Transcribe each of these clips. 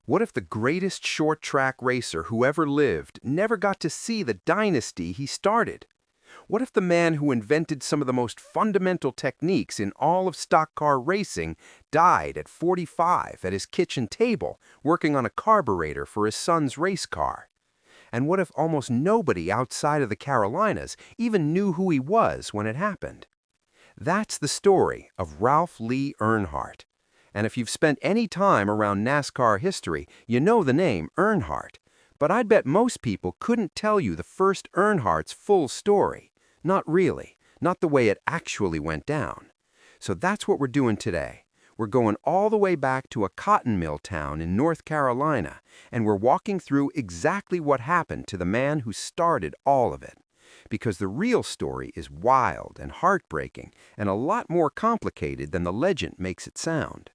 What if the greatest short-track racer who ever lived never got to see the dynasty he started? What if the man who invented some of the most fundamental techniques in all of stock car racing died at 45 at his kitchen table working on a carburetor for his son's race car? And what if almost nobody outside of the Carolinas even knew who he was when it happened? That's the story of Ralph Lee Earnhardt. And if you've spent any time around NASCAR history, you know the name Earnhardt. But I'd bet most people couldn't tell you the first Earnhardt's full story. Not really. Not the way it actually went down. So that's what we're doing today. We're going all the way back to a cotton mill town in North Carolina, and we're walking through exactly what happened to the man who started all of it. Because the real story is wild and heartbreaking and a lot more complicated than the legend makes it sound.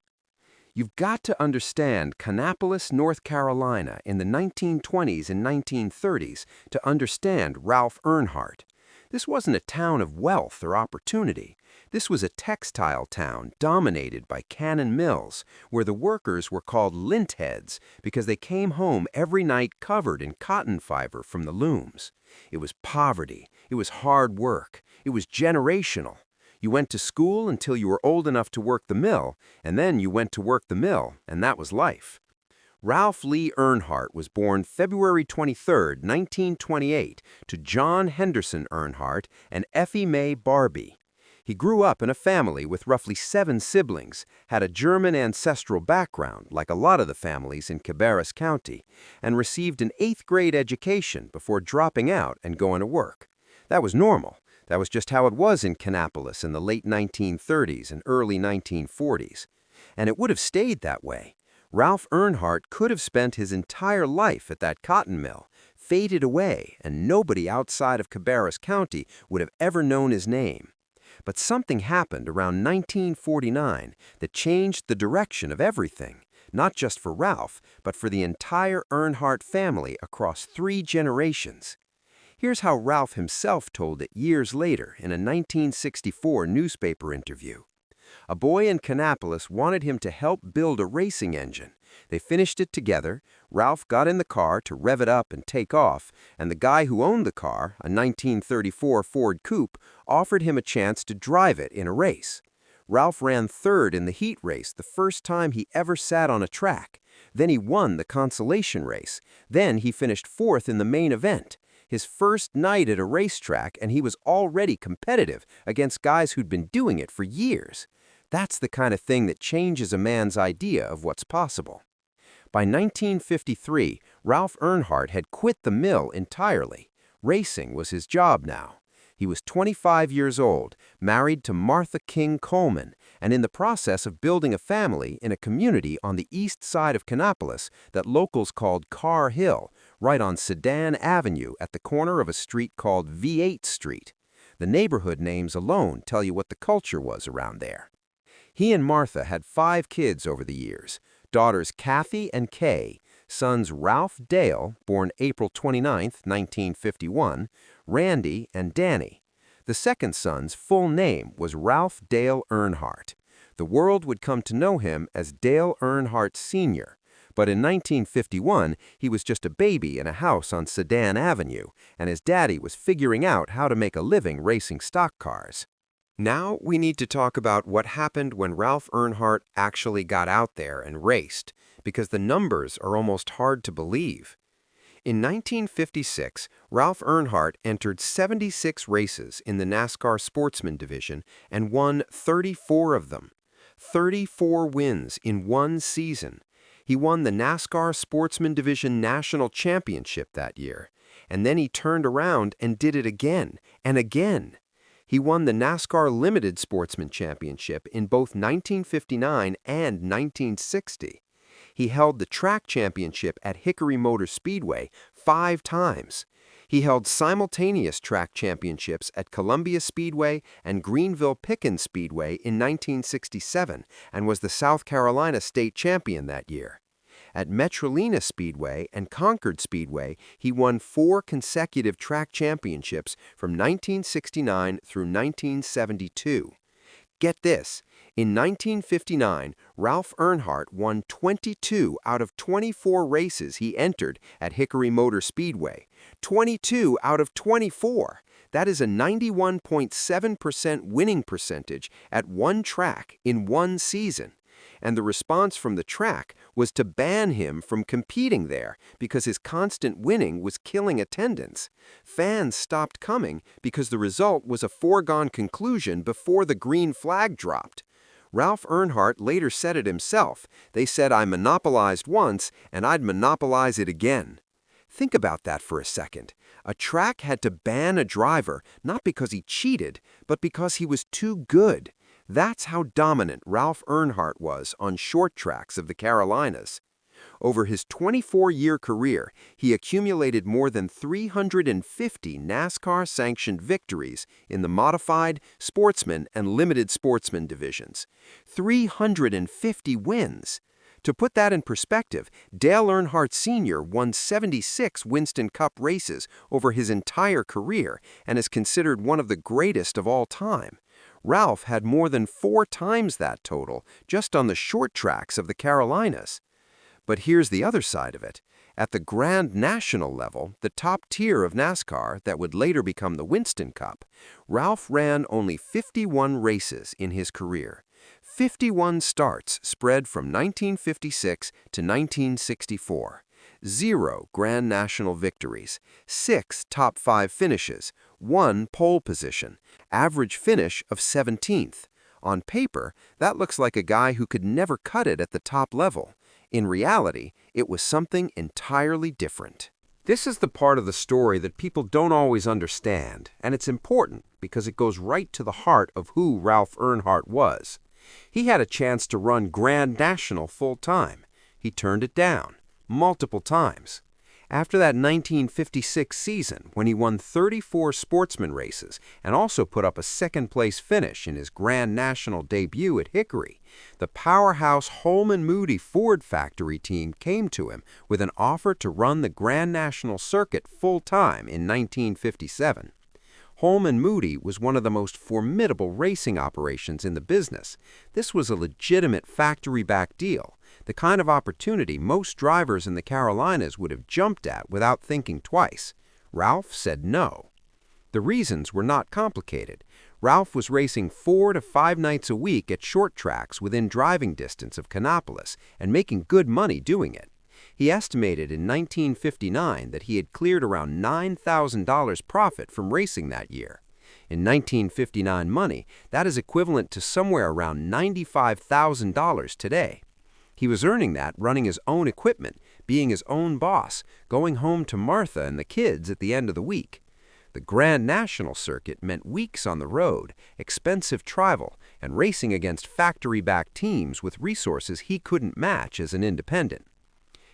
You've got to understand Kannapolis, North Carolina in the 1920s and 1930s to understand Ralph Earnhardt. This wasn't a town of wealth or opportunity. This was a textile town dominated by cannon mills, where the workers were called lint heads because they came home every night covered in cotton fiber from the looms. It was poverty. It was hard work. It was generational. You went to school until you were old enough to work the mill, and then you went to work the mill, and that was life. Ralph Lee Earnhardt was born February 23, 1928, to John Henderson Earnhardt and Effie Mae Barbie. He grew up in a family with roughly 7 siblings, had a German ancestral background, like a lot of the families in Cabarrus County, and received an 8th-grade education before dropping out and going to work. That was normal. That was just how it was in Kannapolis in the late 1930s and early 1940s. And it would have stayed that way. Ralph Earnhardt could have spent his entire life at that cotton mill, faded away, and nobody outside of Cabarrus County would have ever known his name. But something happened around 1949 that changed the direction of everything, not just for Ralph, but for the entire Earnhardt family across 3 generations. Here's how Ralph himself told it years later in a 1964 newspaper interview. A boy in Kannapolis wanted him to help build a racing engine. They finished it together. Ralph got in the car to rev it up and take off, and the guy who owned the car, a 1934 Ford Coupe, offered him a chance to drive it in a race. Ralph ran 3rd in the heat race the first time he ever sat on a track. Then he won the consolation race. Then he finished 4th in the main event. His first night at a racetrack, and he was already competitive against guys who'd been doing it for years. That's the kind of thing that changes a man's idea of what's possible. By 1953, Ralph Earnhardt had quit the mill entirely. Racing was his job now. He was 25 years old, married to Martha King Coleman, and in the process of building a family in a community on the east side of Kannapolis that locals called Carr Hill, right on Sedan Avenue at the corner of a street called V8 Street. The neighborhood names alone tell you what the culture was around there. He and Martha had 5 kids over the years, daughters Kathy and Kay, sons Ralph Dale, born April 29, 1951, Randy, and Danny. The second son's full name was Ralph Dale Earnhardt. The world would come to know him as Dale Earnhardt Sr., but in 1951, he was just a baby in a house on Sedan Avenue, and his daddy was figuring out how to make a living racing stock cars. Now we need to talk about what happened when Ralph Earnhardt actually got out there and raced, because the numbers are almost hard to believe. In 1956, Ralph Earnhardt entered 76 races in the NASCAR Sportsman division and won 34 of them. 34 wins in one season. He won the NASCAR Sportsman Division National Championship that year, and then he turned around and did it again and again. He won the NASCAR Limited Sportsman Championship in both 1959 and 1960. He held the track championship at Hickory Motor Speedway 5 times. He held simultaneous track championships at Columbia Speedway and Greenville-Pickens Speedway in 1967 and was the South Carolina state champion that year. At Metrolina Speedway and Concord Speedway, he won 4 consecutive track championships from 1969 through 1972. Get this, In 1959, Ralph Earnhardt won 22 out of 24 races he entered at Hickory Motor Speedway. 22 out of 24! That is a 91.7% winning percentage at one track in one season. And the response from the track was to ban him from competing there because his constant winning was killing attendance. Fans stopped coming because the result was a foregone conclusion before the green flag dropped. Ralph Earnhardt later said it himself. They said, "I monopolized once, and I'd monopolize it again." Think about that for a second. A track had to ban a driver not because he cheated, but because he was too good. That's how dominant Ralph Earnhardt was on short tracks of the Carolinas. Over his 24-year career, he accumulated more than 350 NASCAR-sanctioned victories in the modified, sportsman, and limited sportsman divisions. 350 wins! To put that in perspective, Dale Earnhardt Sr. won 76 Winston Cup races over his entire career and is considered one of the greatest of all time. Ralph had more than 4 times that total just on the short tracks of the Carolinas. But here's the other side of it. At the Grand National level, the top tier of NASCAR that would later become the Winston Cup, Ralph ran only 51 races in his career. 51 starts spread from 1956 to 1964. 0 Grand National victories, 6 top 5 finishes, 1 pole position, average finish of 17th. On paper, that looks like a guy who could never cut it at the top level. In reality, it was something entirely different. This is the part of the story that people don't always understand, and it's important because it goes right to the heart of who Ralph Earnhardt was. He had a chance to run Grand National full-time. He turned it down, multiple times. After that 1956 season, when he won 34 sportsman races and also put up a second-place finish in his Grand National debut at Hickory, the powerhouse Holman Moody Ford factory team came to him with an offer to run the Grand National circuit full-time in 1957. Holman Moody was one of the most formidable racing operations in the business. This was a legitimate factory-backed deal, the kind of opportunity most drivers in the Carolinas would have jumped at without thinking twice. Ralph said no. The reasons were not complicated. Ralph was racing 4 to 5 nights a week at short tracks within driving distance of Kannapolis and making good money doing it. He estimated in 1959 that he had cleared around $9,000 profit from racing that year. In 1959 money, that is equivalent to somewhere around $95,000 today. He was earning that running his own equipment, being his own boss, going home to Martha and the kids at the end of the week. The Grand National circuit meant weeks on the road, expensive travel, and racing against factory-backed teams with resources he couldn't match as an independent.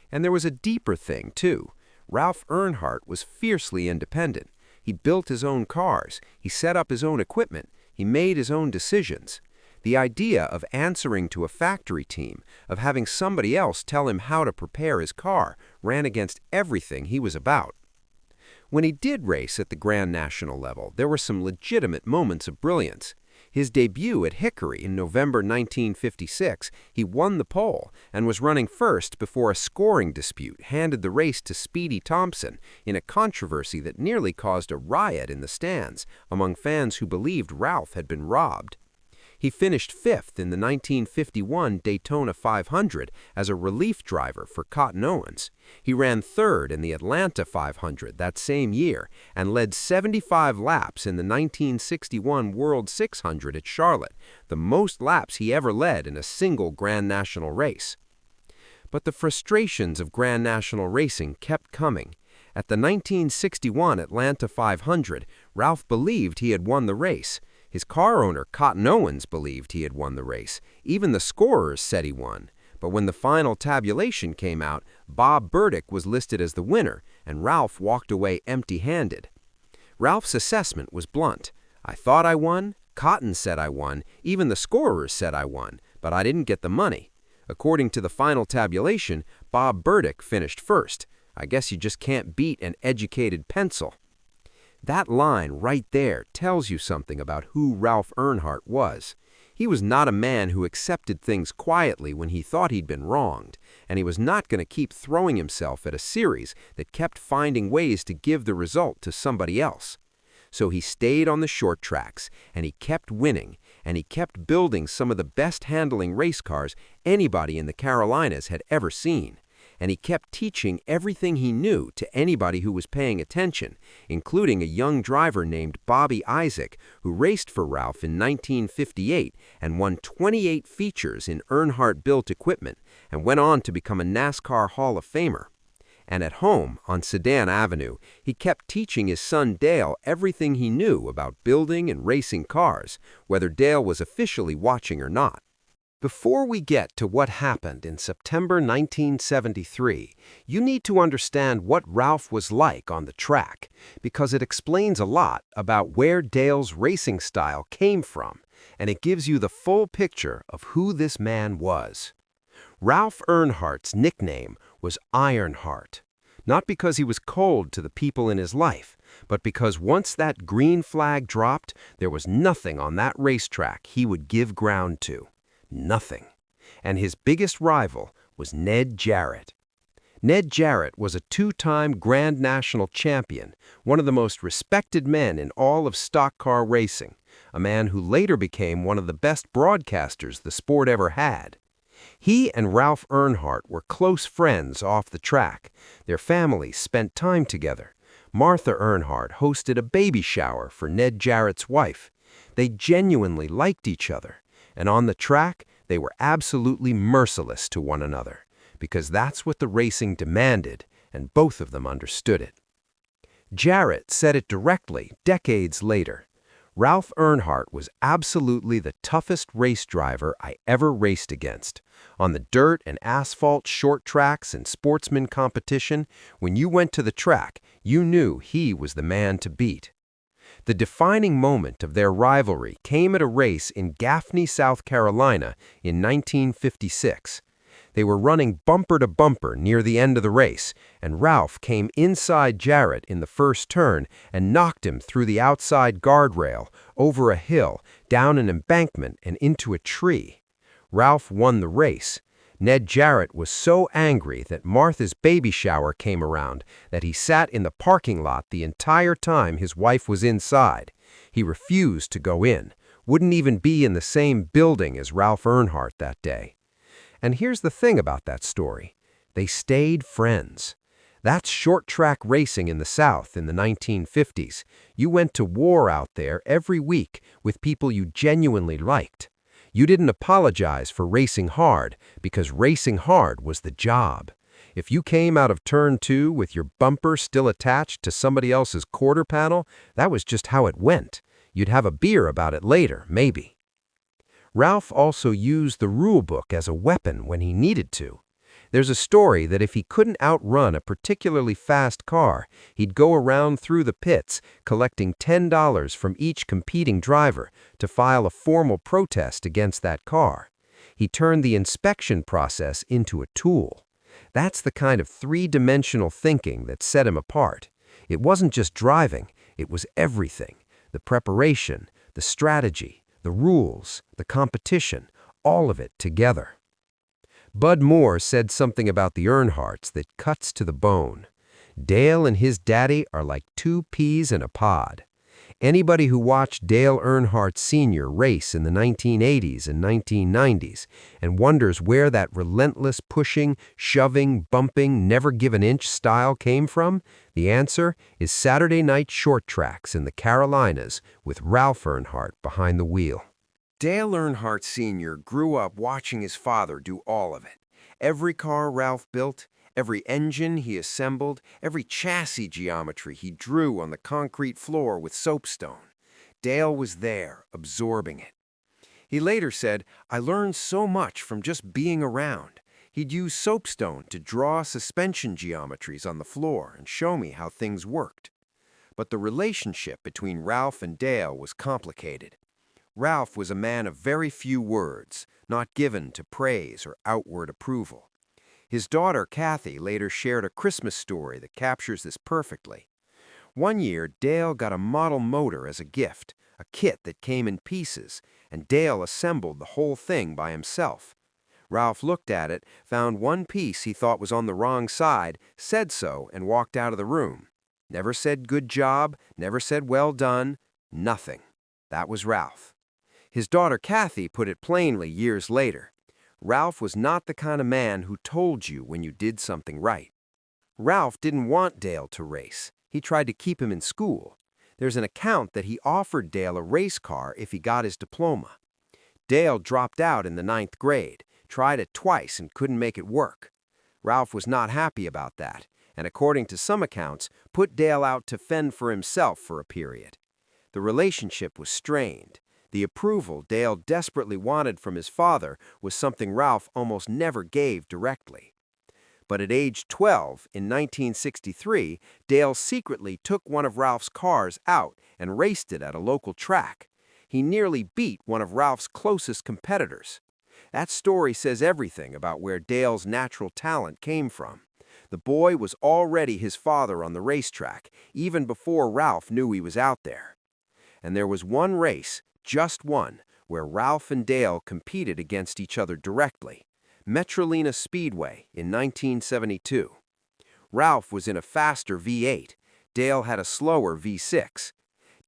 And there was a deeper thing, too. Ralph Earnhardt was fiercely independent. He built his own cars, he set up his own equipment, he made his own decisions. The idea of answering to a factory team, of having somebody else tell him how to prepare his car, ran against everything he was about. When he did race at the Grand National level, there were some legitimate moments of brilliance. His debut at Hickory in November 1956, he won the pole and was running first before a scoring dispute handed the race to Speedy Thompson in a controversy that nearly caused a riot in the stands among fans who believed Ralph had been robbed. He finished 5th in the 1951 Daytona 500 as a relief driver for Cotton Owens. He ran 3rd in the Atlanta 500 that same year and led 75 laps in the 1961 World 600 at Charlotte, the most laps he ever led in a single Grand National race. But the frustrations of Grand National racing kept coming. At the 1961 Atlanta 500, Ralph believed he had won the race. His car owner, Cotton Owens, believed he had won the race. Even the scorers said he won. But when the final tabulation came out, Bob Burdick was listed as the winner, and Ralph walked away empty-handed. Ralph's assessment was blunt. I thought I won, Cotton said I won, even the scorers said I won, but I didn't get the money. According to the final tabulation, Bob Burdick finished first. I guess you just can't beat an educated pencil. That line right there tells you something about who Ralph Earnhardt was. He was not a man who accepted things quietly when he thought he'd been wronged, and he was not going to keep throwing himself at a series that kept finding ways to give the result to somebody else. So he stayed on the short tracks, and he kept winning, and he kept building some of the best handling race cars anybody in the Carolinas had ever seen. And he kept teaching everything he knew to anybody who was paying attention, including a young driver named Bobby Isaac, who raced for Ralph in 1958 and won 28 features in Earnhardt-built equipment and went on to become a NASCAR Hall of Famer. And at home, on Sedan Avenue, he kept teaching his son Dale everything he knew about building and racing cars, whether Dale was officially watching or not. Before we get to what happened in September 1973, you need to understand what Ralph was like on the track, because it explains a lot about where Dale's racing style came from, and it gives you the full picture of who this man was. Ralph Earnhardt's nickname was Ironheart, not because he was cold to the people in his life, but because once that green flag dropped, there was nothing on that racetrack he would give ground to. Nothing. And his biggest rival was Ned Jarrett. Ned Jarrett was a two-time Grand National champion, one of the most respected men in all of stock car racing, a man who later became one of the best broadcasters the sport ever had. He and Ralph Earnhardt were close friends off the track. Their families spent time together. Martha Earnhardt hosted a baby shower for Ned Jarrett's wife. They genuinely liked each other. And on the track, they were absolutely merciless to one another, because that's what the racing demanded, and both of them understood it. Jarrett said it directly decades later. Ralph Earnhardt was absolutely the toughest race driver I ever raced against. On the dirt and asphalt short tracks and sportsman competition, when you went to the track, you knew he was the man to beat. The defining moment of their rivalry came at a race in Gaffney, South Carolina in 1956. They were running bumper to bumper near the end of the race, and Ralph came inside Jarrett in the first turn and knocked him through the outside guardrail, over a hill, down an embankment, and into a tree. Ralph won the race. Ned Jarrett was so angry that Martha's baby shower came around that he sat in the parking lot the entire time his wife was inside. He refused to go in, wouldn't even be in the same building as Ralph Earnhardt that day. And here's the thing about that story. They stayed friends. That's short-track racing in the South in the 1950s. You went to war out there every week with people you genuinely liked. You didn't apologize for racing hard, because racing hard was the job. If you came out of turn 2 with your bumper still attached to somebody else's quarter panel, that was just how it went. You'd have a beer about it later, maybe. Ralph also used the rule book as a weapon when he needed to. There's a story that if he couldn't outrun a particularly fast car, he'd go around through the pits collecting $10 from each competing driver to file a formal protest against that car. He turned the inspection process into a tool. That's the kind of three-dimensional thinking that set him apart. It wasn't just driving, it was everything. The preparation, the strategy, the rules, the competition, all of it together. Bud Moore said something about the Earnhardts that cuts to the bone. Dale and his daddy are like two peas in a pod. Anybody who watched Dale Earnhardt Sr. race in the 1980s and 1990s and wonders where that relentless pushing, shoving, bumping, never give an inch style came from, the answer is Saturday night short tracks in the Carolinas with Ralph Earnhardt behind the wheel. Dale Earnhardt Sr. grew up watching his father do all of it. Every car Ralph built, every engine he assembled, every chassis geometry he drew on the concrete floor with soapstone. Dale was there, absorbing it. He later said, "I learned so much from just being around." He'd use soapstone to draw suspension geometries on the floor and show me how things worked. But the relationship between Ralph and Dale was complicated. Ralph was a man of very few words, not given to praise or outward approval. His daughter, Kathy, later shared a Christmas story that captures this perfectly. One year, Dale got a model motor as a gift, a kit that came in pieces, and Dale assembled the whole thing by himself. Ralph looked at it, found one piece he thought was on the wrong side, said so, and walked out of the room. Never said good job, never said well done, nothing. That was Ralph. His daughter Kathy put it plainly years later. Ralph was not the kind of man who told you when you did something right. Ralph didn't want Dale to race. He tried to keep him in school. There's an account that he offered Dale a race car if he got his diploma. Dale dropped out in the 9th grade, tried it twice and couldn't make it work. Ralph was not happy about that, and according to some accounts, put Dale out to fend for himself for a period. The relationship was strained. The approval Dale desperately wanted from his father was something Ralph almost never gave directly. But at age 12, in 1963, Dale secretly took one of Ralph's cars out and raced it at a local track. He nearly beat one of Ralph's closest competitors. That story says everything about where Dale's natural talent came from. The boy was already his father on the racetrack, even before Ralph knew he was out there. And there was one race, just one, where Ralph and Dale competed against each other directly. Metrolina Speedway in 1972. Ralph was in a faster V8. Dale had a slower V6.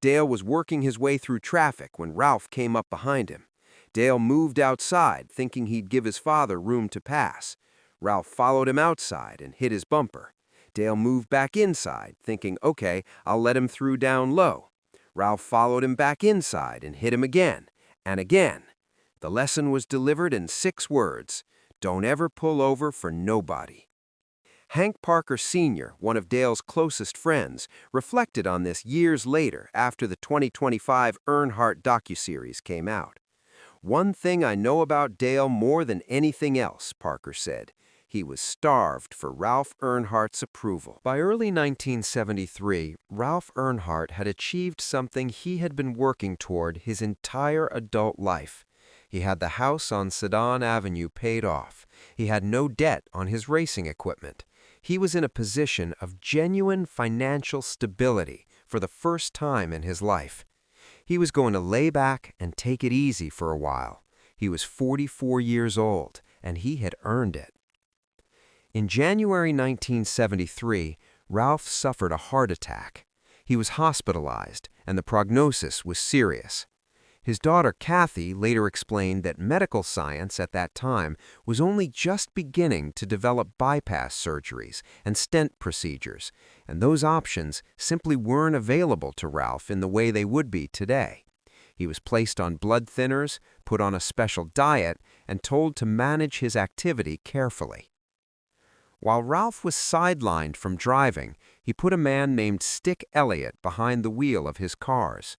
Dale was working his way through traffic when Ralph came up behind him. Dale moved outside, thinking he'd give his father room to pass. Ralph followed him outside and hit his bumper. Dale moved back inside, thinking, okay, I'll let him through down low. Ralph followed him back inside and hit him again, and again. The lesson was delivered in 6 words. Don't ever pull over for nobody. Hank Parker Sr., one of Dale's closest friends, reflected on this years later after the 2025 Earnhardt docuseries came out. One thing I know about Dale more than anything else, Parker said. He was starved for Ralph Earnhardt's approval. By early 1973, Ralph Earnhardt had achieved something he had been working toward his entire adult life. He had the house on Sedan Avenue paid off. He had no debt on his racing equipment. He was in a position of genuine financial stability for the first time in his life. He was going to lay back and take it easy for a while. He was 44 years old, and he had earned it. In January 1973, Ralph suffered a heart attack. He was hospitalized, and the prognosis was serious. His daughter Kathy later explained that medical science at that time was only just beginning to develop bypass surgeries and stent procedures, and those options simply weren't available to Ralph in the way they would be today. He was placed on blood thinners, put on a special diet, and told to manage his activity carefully. While Ralph was sidelined from driving, he put a man named Stick Elliott behind the wheel of his cars.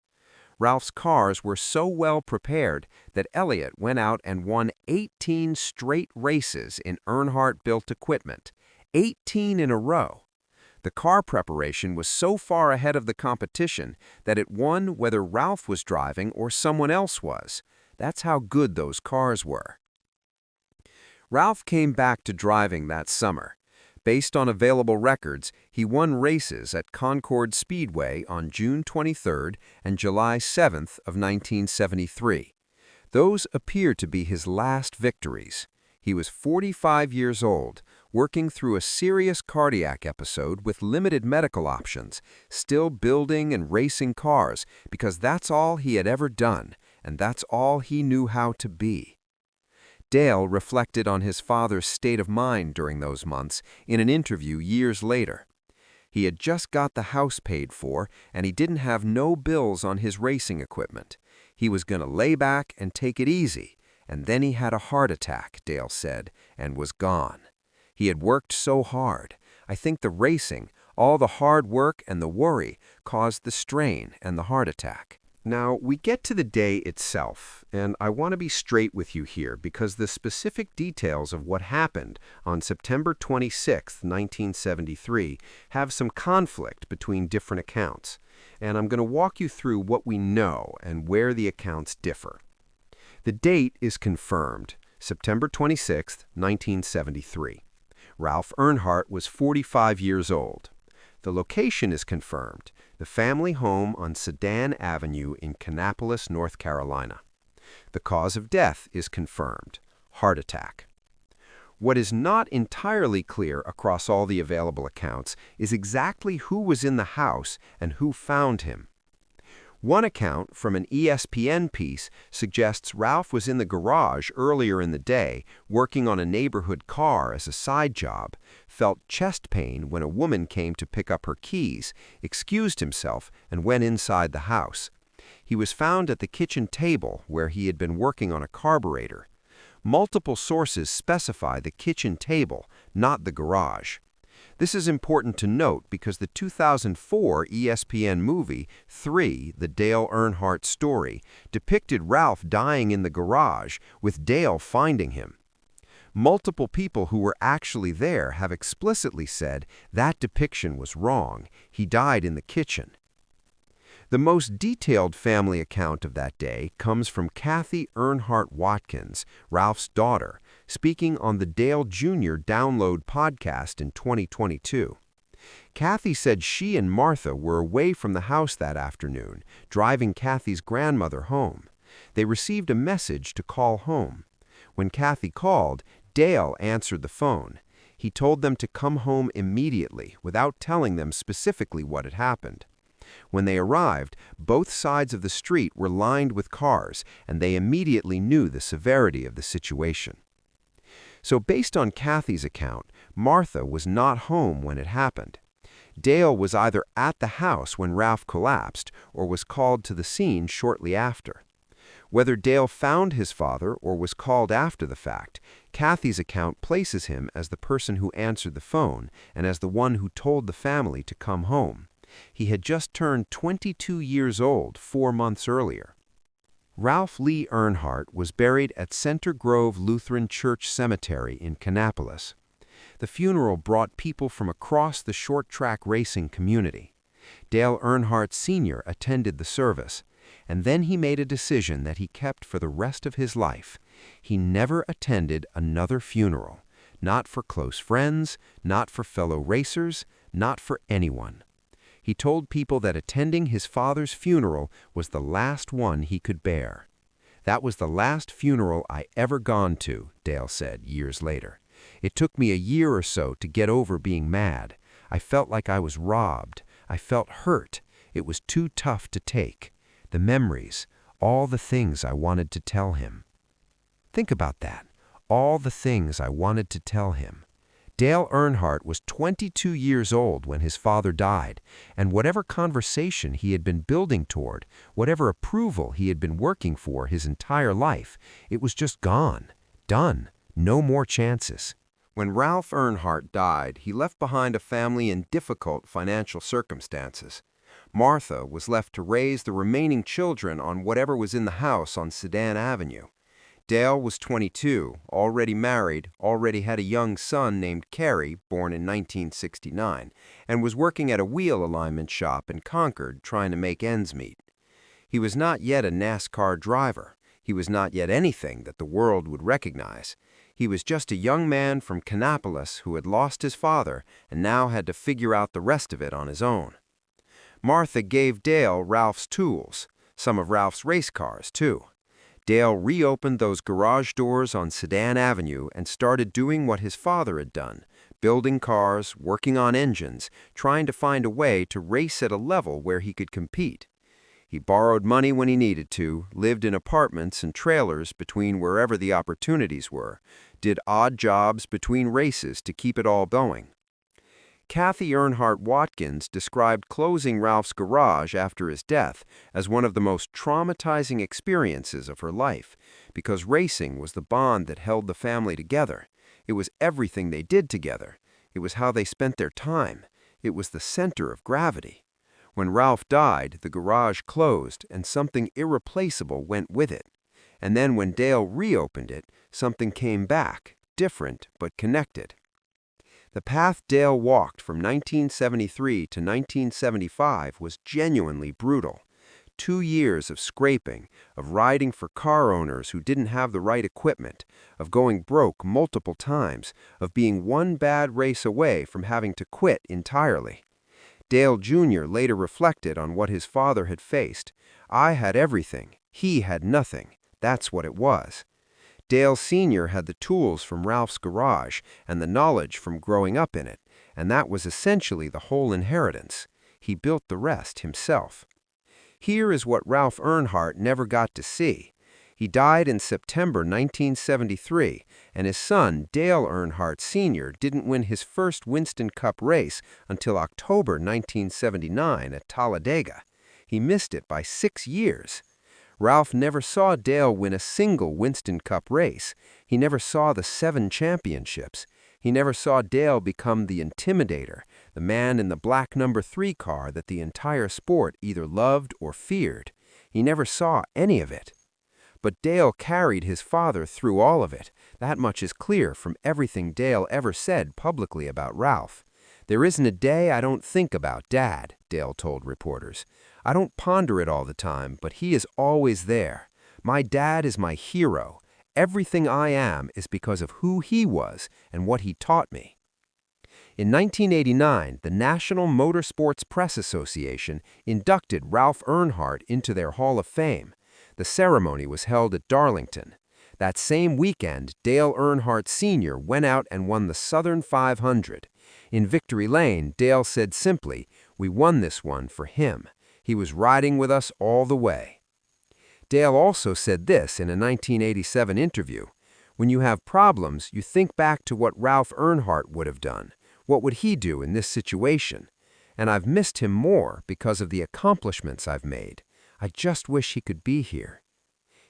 Ralph's cars were so well prepared that Elliott went out and won 18 straight races in Earnhardt-built equipment, 18 in a row. The car preparation was so far ahead of the competition that it won whether Ralph was driving or someone else was. That's how good those cars were. Ralph came back to driving that summer. Based on available records, he won races at Concord Speedway on June 23rd and July 7th of 1973. Those appear to be his last victories. He was 45 years old, working through a serious cardiac episode with limited medical options, still building and racing cars because that's all he had ever done, and that's all he knew how to be. Dale reflected on his father's state of mind during those months in an interview years later. He had just got the house paid for, and he didn't have no bills on his racing equipment. He was going to lay back and take it easy, and then he had a heart attack, Dale said, and was gone. He had worked so hard. I think the racing, all the hard work and the worry, caused the strain and the heart attack. Now, we get to the day itself, and I want to be straight with you here because the specific details of what happened on September 26, 1973, have some conflict between different accounts, and I'm going to walk you through what we know and where the accounts differ. The date is confirmed, September 26, 1973. Ralph Earnhardt was 45 years old. The location is confirmed, the family home on Sedan Avenue in Kannapolis, North Carolina. The cause of death is confirmed, heart attack. What is not entirely clear across all the available accounts is exactly who was in the house and who found him. One account from an ESPN piece suggests Ralph was in the garage earlier in the day, working on a neighborhood car as a side job, felt chest pain when a woman came to pick up her keys, excused himself, and went inside the house. He was found at the kitchen table where he had been working on a carburetor. Multiple sources specify the kitchen table, not the garage. This is important to note because the 2004 ESPN movie, 3, The Dale Earnhardt Story, depicted Ralph dying in the garage, with Dale finding him. Multiple people who were actually there have explicitly said that depiction was wrong. He died in the kitchen. The most detailed family account of that day comes from Kathy Earnhardt Watkins, Ralph's daughter, speaking on the Dale Jr. Download podcast in 2022. Kathy said she and Martha were away from the house that afternoon, driving Kathy's grandmother home. They received a message to call home. When Kathy called, Dale answered the phone. He told them to come home immediately, without telling them specifically what had happened. When they arrived, both sides of the street were lined with cars, and they immediately knew the severity of the situation. So based on Kathy's account, Martha was not home when it happened. Dale was either at the house when Ralph collapsed or was called to the scene shortly after. Whether Dale found his father or was called after the fact, Kathy's account places him as the person who answered the phone and as the one who told the family to come home. He had just turned 22 years old 4 months earlier. Ralph Lee Earnhardt was buried at Center Grove Lutheran Church Cemetery in Kannapolis. The funeral brought people from across the short-track racing community. Dale Earnhardt Sr. attended the service, and then he made a decision that he kept for the rest of his life. He never attended another funeral, not for close friends, not for fellow racers, not for anyone. He told people that attending his father's funeral was the last one he could bear. "That was the last funeral I ever gone to," Dale said years later. "It took me a year or so to get over being mad. I felt like I was robbed. I felt hurt. It was too tough to take. The memories, all the things I wanted to tell him." Think about that. All the things I wanted to tell him. Dale Earnhardt was 22 years old when his father died, and whatever conversation he had been building toward, whatever approval he had been working for his entire life, it was just gone, done, no more chances. When Ralph Earnhardt died, he left behind a family in difficult financial circumstances. Martha was left to raise the remaining children on whatever was in the house on Sedan Avenue. Dale was 22, already married, already had a young son named Kerry, born in 1969, and was working at a wheel alignment shop in Concord trying to make ends meet. He was not yet a NASCAR driver. He was not yet anything that the world would recognize. He was just a young man from Kannapolis who had lost his father and now had to figure out the rest of it on his own. Martha gave Dale Ralph's tools, some of Ralph's race cars, too. Dale reopened those garage doors on Sedan Avenue and started doing what his father had done, building cars, working on engines, trying to find a way to race at a level where he could compete. He borrowed money when he needed to, lived in apartments and trailers between wherever the opportunities were, did odd jobs between races to keep it all going. Kathy Earnhardt Watkins described closing Ralph's garage after his death as one of the most traumatizing experiences of her life, because racing was the bond that held the family together. It was everything they did together. It was how they spent their time. It was the center of gravity. When Ralph died, the garage closed and something irreplaceable went with it. And then when Dale reopened it, something came back, different but connected. The path Dale walked from 1973 to 1975 was genuinely brutal. 2 years of scraping, of riding for car owners who didn't have the right equipment, of going broke multiple times, of being one bad race away from having to quit entirely. Dale Jr. later reflected on what his father had faced. "I had everything. He had nothing. That's what it was." Dale Sr. had the tools from Ralph's garage and the knowledge from growing up in it, and that was essentially the whole inheritance. He built the rest himself. Here is what Ralph Earnhardt never got to see. He died in September 1973, and his son, Dale Earnhardt Sr., didn't win his first Winston Cup race until October 1979 at Talladega. He missed it by 6 years. Ralph never saw Dale win a single Winston Cup race. He never saw the 7 championships. He never saw Dale become the intimidator, the man in the black number 3 car that the entire sport either loved or feared. He never saw any of it. But Dale carried his father through all of it. That much is clear from everything Dale ever said publicly about Ralph. "There isn't a day I don't think about Dad," Dale told reporters. "I don't ponder it all the time, but he is always there. My dad is my hero. Everything I am is because of who he was and what he taught me." In 1989, the National Motorsports Press Association inducted Ralph Earnhardt into their Hall of Fame. The ceremony was held at Darlington. That same weekend, Dale Earnhardt Sr. went out and won the Southern 500. In Victory Lane, Dale said simply, "We won this one for him. He was riding with us all the way." Dale also said this in a 1987 interview. "When you have problems, you think back to what Ralph Earnhardt would have done. What would he do in this situation? And I've missed him more because of the accomplishments I've made. I just wish he could be here."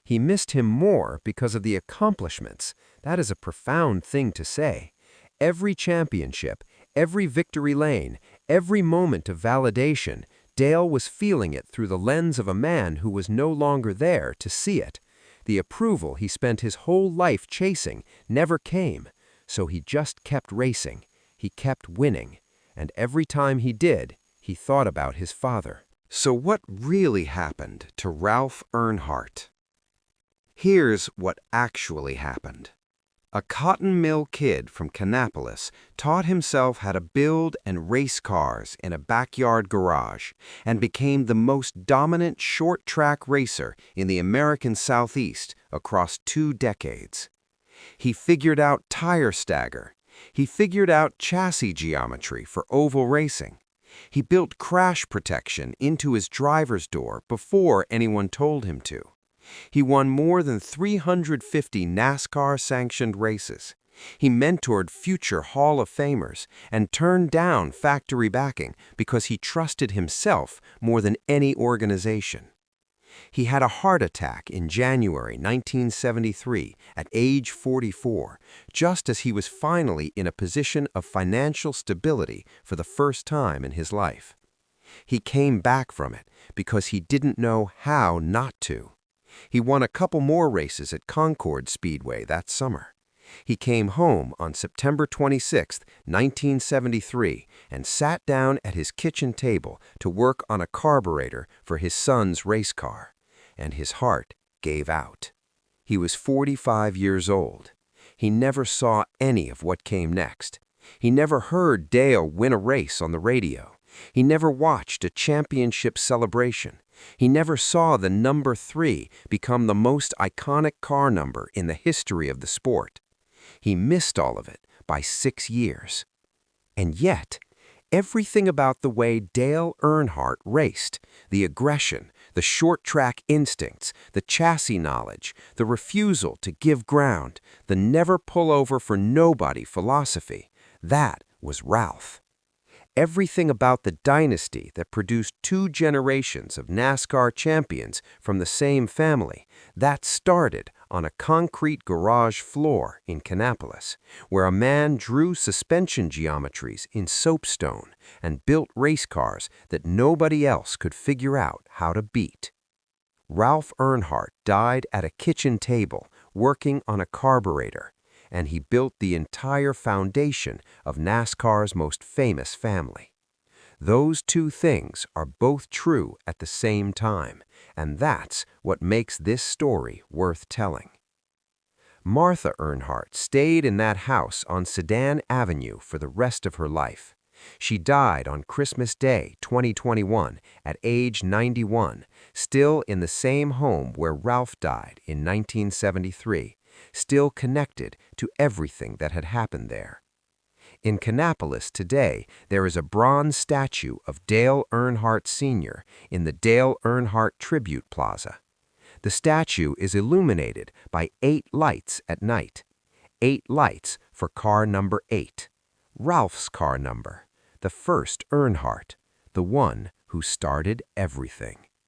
He missed him more because of the accomplishments. That is a profound thing to say. Every championship, every victory lane, every moment of validation, Dale was feeling it through the lens of a man who was no longer there to see it. The approval he spent his whole life chasing never came, so he just kept racing. He kept winning, and every time he did, he thought about his father. So what really happened to Ralph Earnhardt? Here's what actually happened. A cotton mill kid from Kannapolis taught himself how to build and race cars in a backyard garage and became the most dominant short-track racer in the American Southeast across 2 decades. He figured out tire stagger. He figured out chassis geometry for oval racing. He built crash protection into his driver's door before anyone told him to. He won more than 350 NASCAR sanctioned races. He mentored future Hall of Famers and turned down factory backing because he trusted himself more than any organization. He had a heart attack in January 1973 at age 44, just as he was finally in a position of financial stability for the first time in his life. He came back from it because he didn't know how not to. He won a couple more races at Concord Speedway that summer. He came home on September 26, 1973, and sat down at his kitchen table to work on a carburetor for his son's race car, and his heart gave out. He was 45 years old. He never saw any of what came next. He never heard Dale win a race on the radio. He never watched a championship celebration. He never saw the number 3 become the most iconic car number in the history of the sport. He missed all of it by 6 years. And yet, everything about the way Dale Earnhardt raced, the aggression, the short-track instincts, the chassis knowledge, the refusal to give ground, the never pull over for nobody philosophy, that was Ralph. Everything about the dynasty that produced 2 generations of NASCAR champions from the same family, that started on a concrete garage floor in Kannapolis, where a man drew suspension geometries in soapstone and built race cars that nobody else could figure out how to beat. Ralph Earnhardt died at a kitchen table working on a carburetor, and he built the entire foundation of NASCAR's most famous family. Those 2 things are both true at the same time, and that's what makes this story worth telling. Martha Earnhardt stayed in that house on Sedan Avenue for the rest of her life. She died on Christmas Day, 2021, at age 91, still in the same home where Ralph died in 1973, still connected to everything that had happened there. In Kannapolis today, there is a bronze statue of Dale Earnhardt Sr. in the Dale Earnhardt Tribute Plaza. The statue is illuminated by 8 lights at night. 8 lights for car number 8, Ralph's car number, the first Earnhardt, the one who started everything.